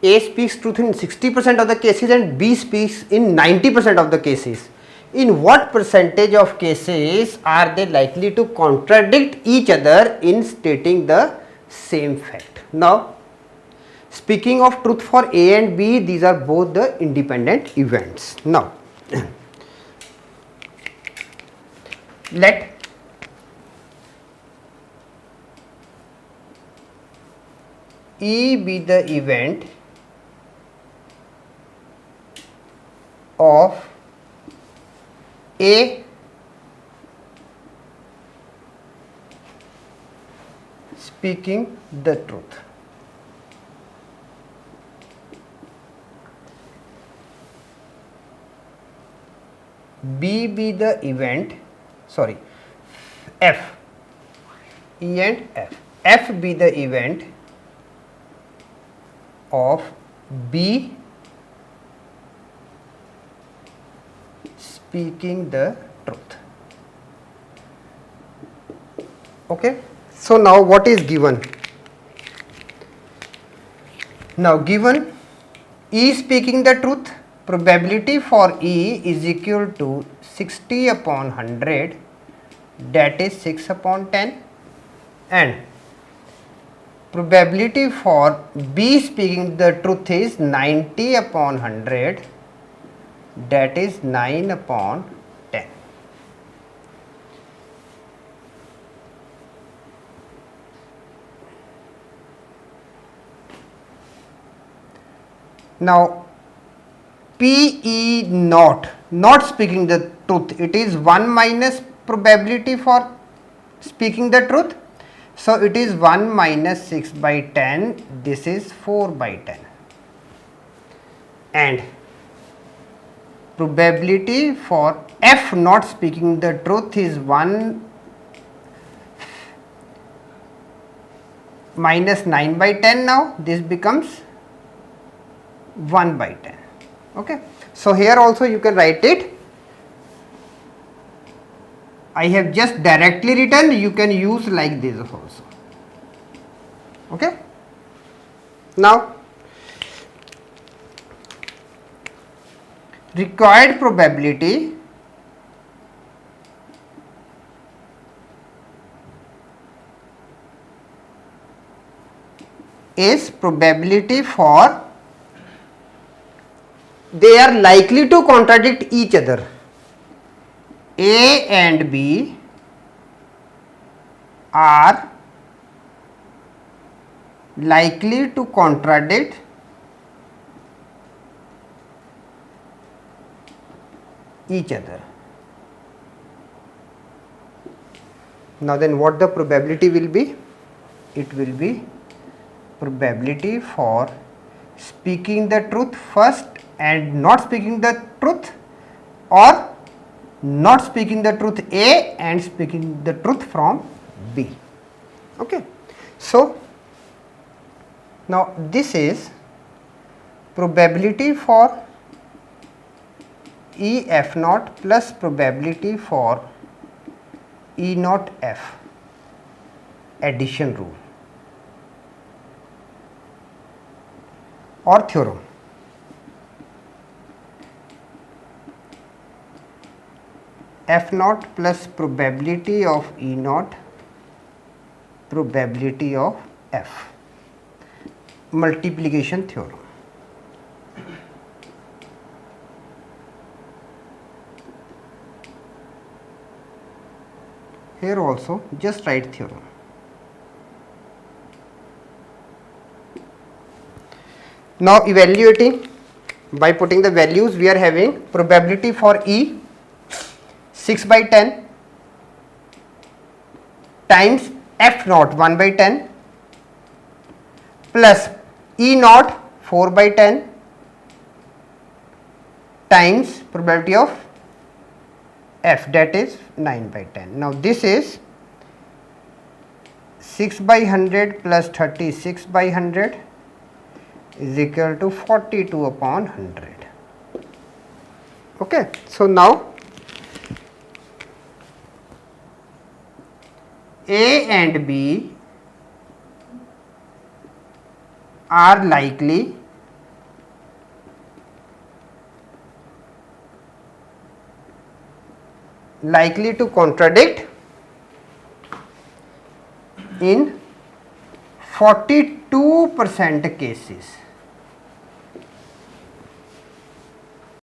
A speaks truth in 60% of the cases and B speaks in 90% of the cases. In what percentage of cases are they likely to contradict each other in stating the same fact? Now, speaking of truth for A and B, these are both the independent events. Now, let E be the event of A speaking the truth. B be the event, sorry, F, E and F. F be the event of B speaking the truth. Okay. So, now what is given? Now, given E speaking the truth, probability for E is equal to 60 upon 100, that is 6 upon 10, and probability for B speaking the truth is 90 upon 100, that is 9 upon 10. Now, PE not speaking the truth, it is 1 minus probability for speaking the truth. So, it is 1 minus 6 by 10, this is 4 by 10, and probability for F not speaking the truth is 1 minus 9 by 10. Now, this becomes 1 by 10. Okay. So, here also you can write it. I have just directly written, you can use like this also. Okay. Now, required probability is probability for they are likely to contradict each other. A and B are likely to contradict each other. Now, then what the probability will be? It will be probability for speaking the truth first and not speaking the truth, or not speaking the truth A and speaking the truth from B. Okay. So, now this is probability for E F naught plus probability for E naught F, addition rule or theorem. F naught plus probability of E naught probability of F, multiplication theorem. Here also just write theorem. Now, evaluating by putting the values, we are having probability for E 6 by 10 times F naught 1 by 10 plus E naught 4 by 10 times probability of F, that is 9 by 10. Now, this is 6 by 100 plus 36 by 100 is equal to 42 upon 100. Okay. So, now A and B are likely likely to contradict in 42% cases.